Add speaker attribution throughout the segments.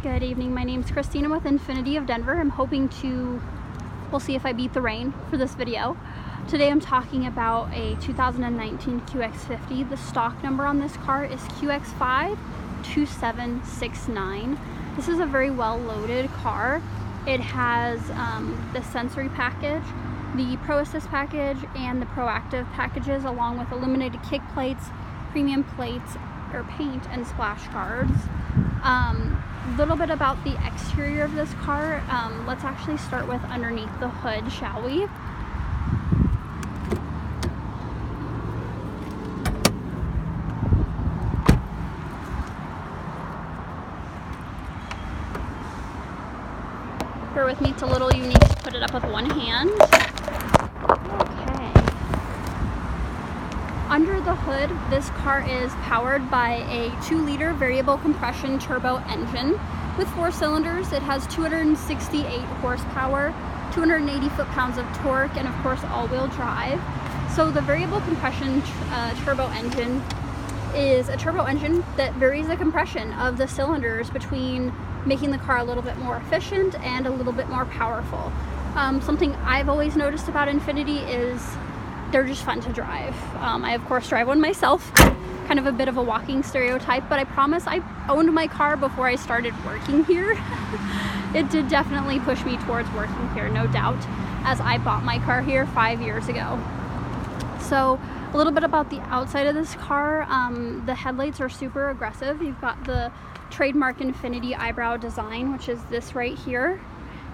Speaker 1: Good evening, my name's Christina with Infinity of Denver. I'm hoping to, we'll see if I beat the rain for this video. Today I'm talking about a 2019 QX50. The stock number on this car is QX502769. This is a very well loaded car. It has the sensory package, the Pro Assist package, and the Proactive packages, along with illuminated kick plates, premium plates, or paint, and splash guards. A little bit about the exterior of this car. Let's actually start with underneath the hood, shall we? Bear with me, it's a little unique to put it up with one hand. Okay. Under the hood, this car is powered by a 2-liter variable compression turbo engine with 4 cylinders. It has 268 horsepower, 280 foot-pounds of torque, and of course all-wheel drive. So the variable compression turbo engine is a turbo engine that varies the compression of the cylinders between making the car a little bit more efficient and a little bit more powerful. Something I've always noticed about Infiniti is they're just fun to drive. I of course drive one myself, kind of a bit of a walking stereotype, but I promise I owned my car before I started working here. It did definitely push me towards working here, no doubt, as I bought my car here 5 years ago. So a little bit about the outside of this car. The headlights are super aggressive. You've got the trademark Infiniti eyebrow design, which is this right here.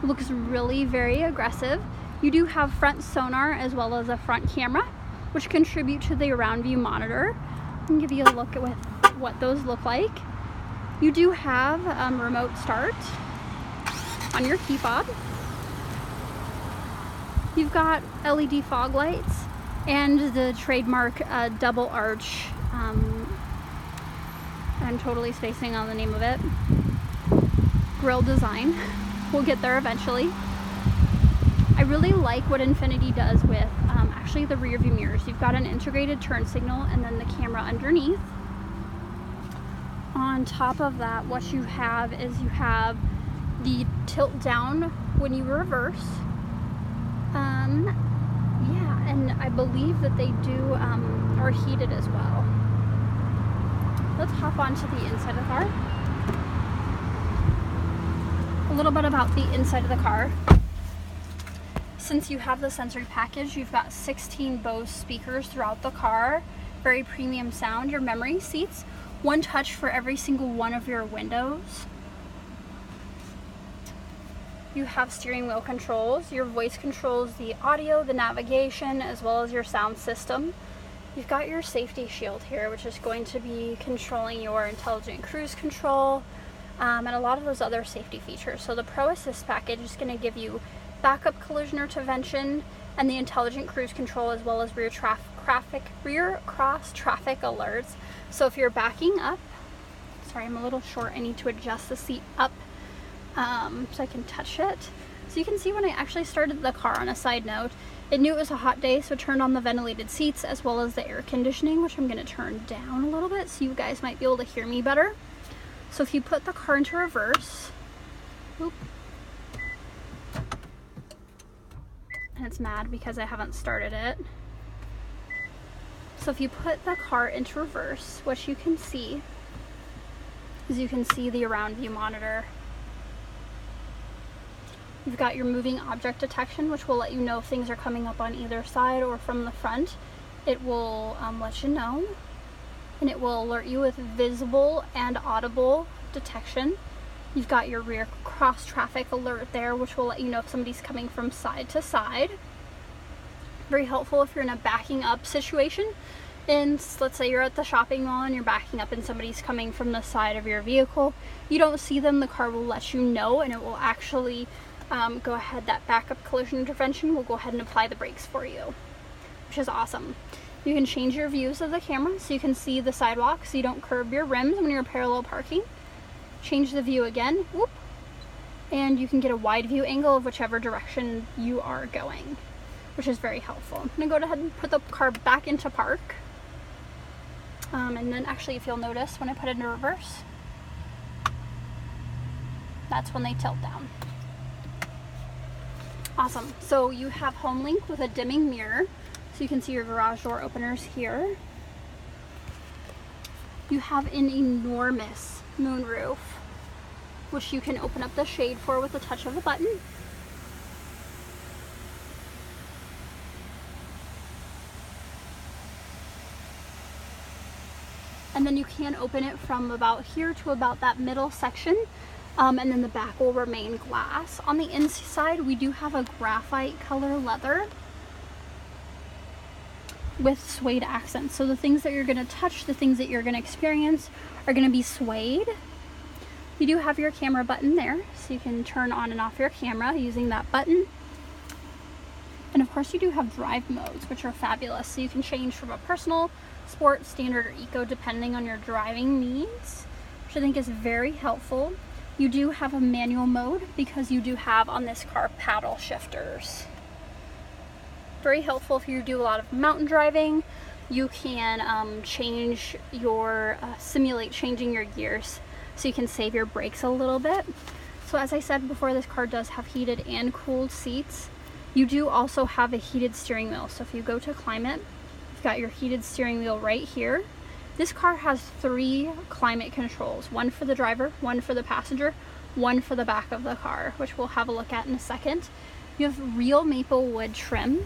Speaker 1: It looks really very aggressive. You do have front sonar as well as a front camera, which contribute to the around view monitor. I can give you a look at what those look like. You do have remote start on your key fob. You've got LED fog lights and the trademark double arch. I'm totally spacing on the name of it. Grille design. We'll get there eventually. I really like what Infiniti does with actually the rear view mirrors. You've got an integrated turn signal and then the camera underneath. On top of that, what you have is you have the tilt down when you reverse. Yeah, and I believe that they do are heated as well. Let's hop onto the inside of the car. A little bit about the inside of the car. Since you have the sensory package, you've got 16 Bose speakers throughout the car. Very premium sound. Your memory seats, one touch for every single one of your windows. You have steering wheel controls. Your voice controls the audio, the navigation, as well as your sound system. You've got your safety shield here, which is going to be controlling your intelligent cruise control and a lot of those other safety features. So the Pro Assist package is going to give you backup collision intervention and the intelligent cruise control, as well as rear cross traffic alerts. So if you're backing up, sorry, I'm a little short, I need to adjust the seat up so I can touch it. So you can see when I actually started the car, on a side note, it knew it was a hot day, so it turned on the ventilated seats as well as the air conditioning, which I'm going to turn down a little bit so you guys might be able to hear me better. So if you put the car into reverse, whoop, and it's mad because I haven't started it. So if you put the car into reverse, what you can see is you can see the around view monitor. You've got your moving object detection, which will let you know if things are coming up on either side or from the front. It will let you know, and it will alert you with visible and audible detection. You've got your rear cross traffic alert there, which will let you know if somebody's coming from side to side. Very helpful if you're in a backing up situation. And let's say you're at the shopping mall and you're backing up and somebody's coming from the side of your vehicle. You don't see them, the car will let you know, and it will actually go ahead, that backup collision intervention will go ahead and apply the brakes for you, which is awesome. You can change your views of the camera so you can see the sidewalk so you don't curb your rims when you're parallel parking. Change the view again, whoop, and you can get a wide view angle of whichever direction you are going, which is very helpful. I'm going to go ahead and put the car back into park. And then actually, if you'll notice, when I put it into reverse, that's when they tilt down. Awesome. So you have HomeLink with a dimming mirror, so you can see your garage door openers here. You have an enormous moonroof, which you can open up the shade for with the touch of a button. And then you can open it from about here to about that middle section, and then the back will remain glass. On the inside, we do have a graphite color leather with suede accents. So the things that you're going to touch, the things that you're going to experience are going to be suede. You do have your camera button there, so you can turn on and off your camera using that button. And of course you do have drive modes, which are fabulous. So you can change from a personal, sport, standard, or eco depending on your driving needs, which I think is very helpful. You do have a manual mode because you do have on this car paddle shifters. Very helpful if you do a lot of mountain driving. You can change your, simulate changing your gears so you can save your brakes a little bit. So as I said before, this car does have heated and cooled seats. You do also have a heated steering wheel. So if you go to climate, you've got your heated steering wheel right here. This car has 3 climate controls, one for the driver, one for the passenger, one for the back of the car, which we'll have a look at in a second. You have real maple wood trim,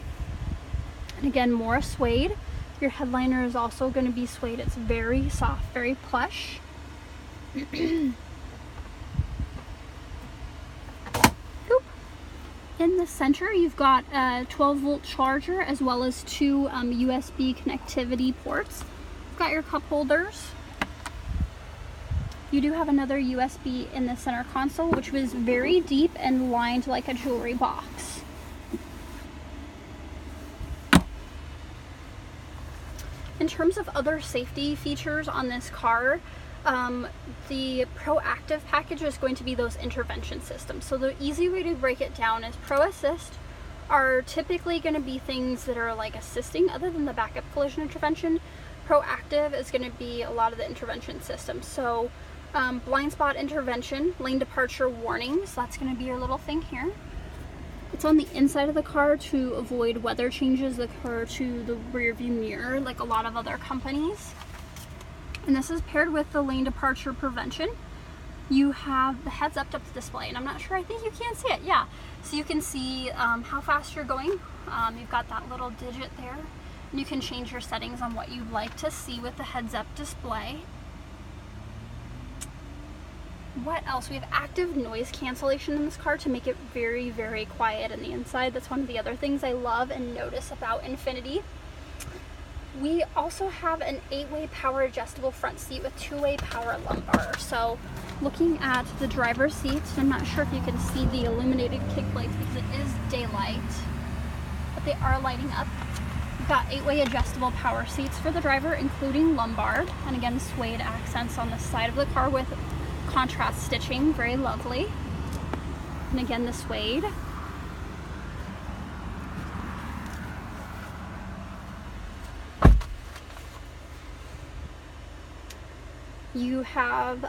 Speaker 1: and again, more suede. Your headliner is also going to be suede. It's very soft, very plush. In the center, you've got a 12-volt charger as well as 2 USB connectivity ports. You've got your cup holders. You do have another USB in the center console, which was very deep and lined like a jewelry box. In terms of other safety features on this car, the proactive package is going to be those intervention systems. So the easy way to break it down is Pro Assist are typically going to be things that are like assisting other than the backup collision intervention. Proactive is going to be a lot of the intervention systems. So blind spot intervention, lane departure warnings, that's going to be your little thing here. It's on the inside of the car to avoid weather changes that occur to the rear view mirror like a lot of other companies. And this is paired with the lane departure prevention. You have the heads-up display, and I'm not sure, I think you can see it, yeah. So you can see how fast you're going. You've got that little digit there. And you can change your settings on what you'd like to see with the heads-up display. What else? We have active noise cancellation in this car to make it very, very quiet in the inside. That's one of the other things I love and notice about Infiniti. We also have an 8-way power adjustable front seat with 2-way power lumbar. So looking at the driver's seat, I'm not sure if you can see the illuminated kick lights because it is daylight, but they are lighting up. We've got 8-way adjustable power seats for the driver, including lumbar, and again suede accents on the side of the car with contrast stitching, very lovely. And again the suede. You have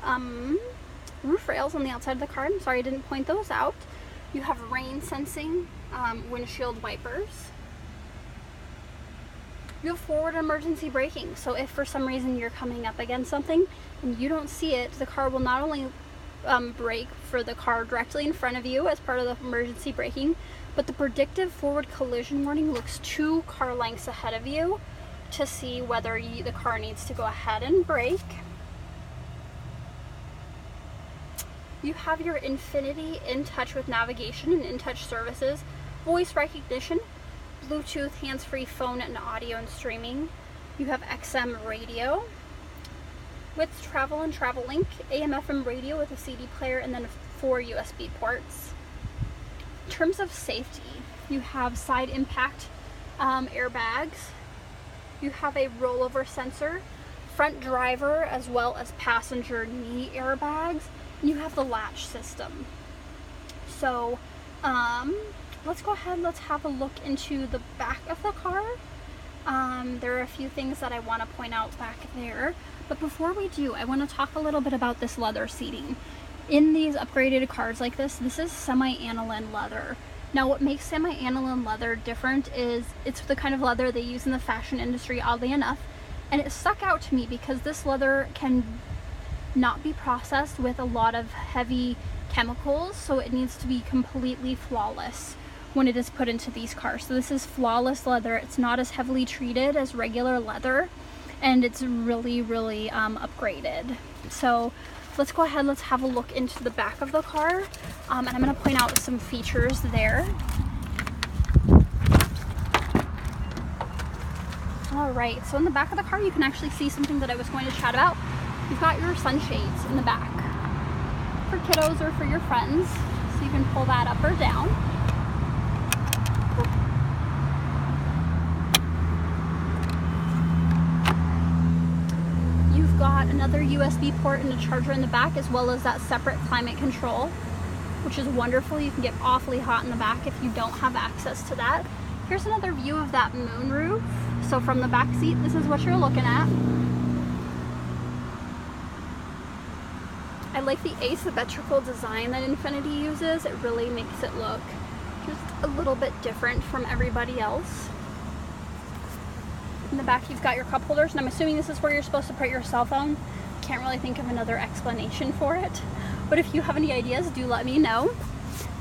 Speaker 1: roof rails on the outside of the car. I'm sorry I didn't point those out. You have rain sensing windshield wipers. You have forward emergency braking. So if for some reason you're coming up against something and you don't see it, the car will not only brake for the car directly in front of you as part of the emergency braking, but the predictive forward collision warning looks 2 car lengths ahead of you to see whether the car needs to go ahead and brake. You have your Infiniti InTouch with navigation and InTouch services, voice recognition, Bluetooth, hands-free phone and audio and streaming. You have XM radio with travel and travel link, AM FM radio with a CD player, and then 4 USB ports. In terms of safety, you have side impact airbags. You have a rollover sensor, front driver as well as passenger knee airbags. You have the latch system. So let's go ahead, let's have a look into the back of the car. There are a few things that I want to point out back there, but before we do, I want to talk a little bit about this leather seating. In these upgraded cars like this is semi-aniline leather. Now what makes semi-aniline leather different is it's the kind of leather they use in the fashion industry, oddly enough, and it stuck out to me because this leather can not be processed with a lot of heavy chemicals, so it needs to be completely flawless when it is put into these cars. So this is flawless leather. It's not as heavily treated as regular leather, and it's really upgraded. So let's go ahead, let's have a look into the back of the car, and I'm going to point out some features there. Alright, so in the back of the car you can actually see something that I was going to chat about. You've got your sunshades in the back for kiddos or for your friends, so you can pull that up or down. You've got another USB port and a charger in the back, as well as that separate climate control, which is wonderful. You can get awfully hot in the back if you don't have access to that. Here's another view of that moonroof. So from the back seat, this is what you're looking at. I like the asymmetrical design that Infiniti uses. It really makes it look just a little bit different from everybody else. In the back you've got your cup holders, and I'm assuming this is where you're supposed to put your cell phone. Can't really think of another explanation for it, but if you have any ideas, do let me know.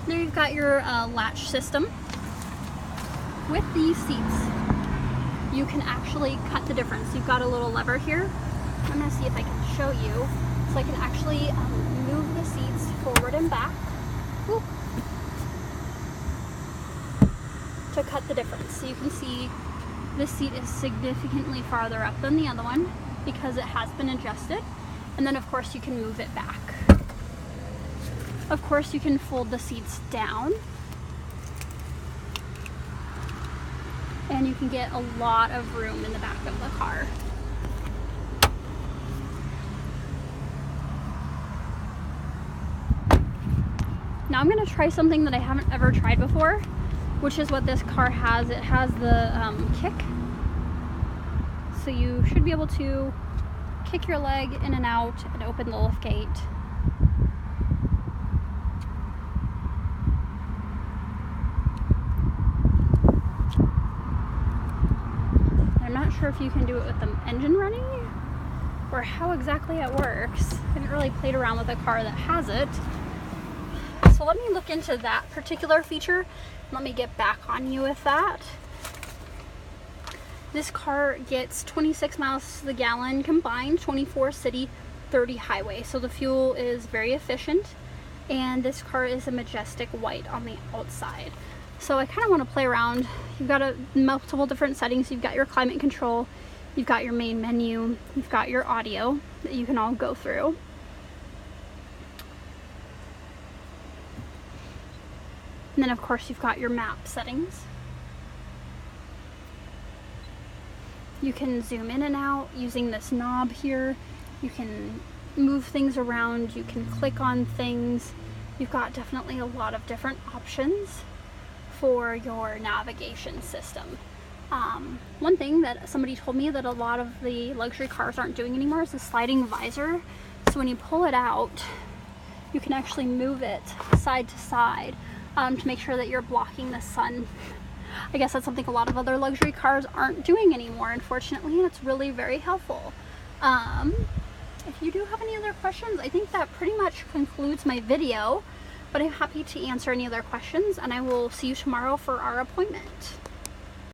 Speaker 1: There you've got your latch system. With these seats, you can actually cut the difference. You've got a little lever here. I'm going to see if I can show you. So I can actually move the seats forward and back. Whoop, to cut the difference. So you can see this seat is significantly farther up than the other one because it has been adjusted. And then of course you can move it back. Of course you can fold the seats down, and you can get a lot of room in the back of the car. Now I'm going to try something that I haven't ever tried before, which is what this car has. It has the kick. So you should be able to kick your leg in and out and open the lift gate. I'm not sure if you can do it with the engine running or how exactly it works. I haven't really played around with a car that has it. So let me look into that particular feature. Let me get back on you with that. This car gets 26 miles to the gallon combined, 24 city, 30 highway. So the fuel is very efficient, and this car is a Majestic white on the outside. So I kind of want to play around. You've got multiple different settings. You've got your climate control, you've got your main menu, you've got your audio that you can all go through. And then of course you've got your map settings. You can zoom in and out using this knob here. You can move things around, you can click on things. You've got definitely a lot of different options for your navigation system. One thing that somebody told me that a lot of the luxury cars aren't doing anymore is the sliding visor. So when you pull it out, you can actually move it side to side to make sure that you're blocking the sun. I guess that's something a lot of other luxury cars aren't doing anymore, unfortunately, and it's really very helpful. If you do have any other questions, I think that pretty much concludes my video, but I'm happy to answer any other questions, and I will see you tomorrow for our appointment.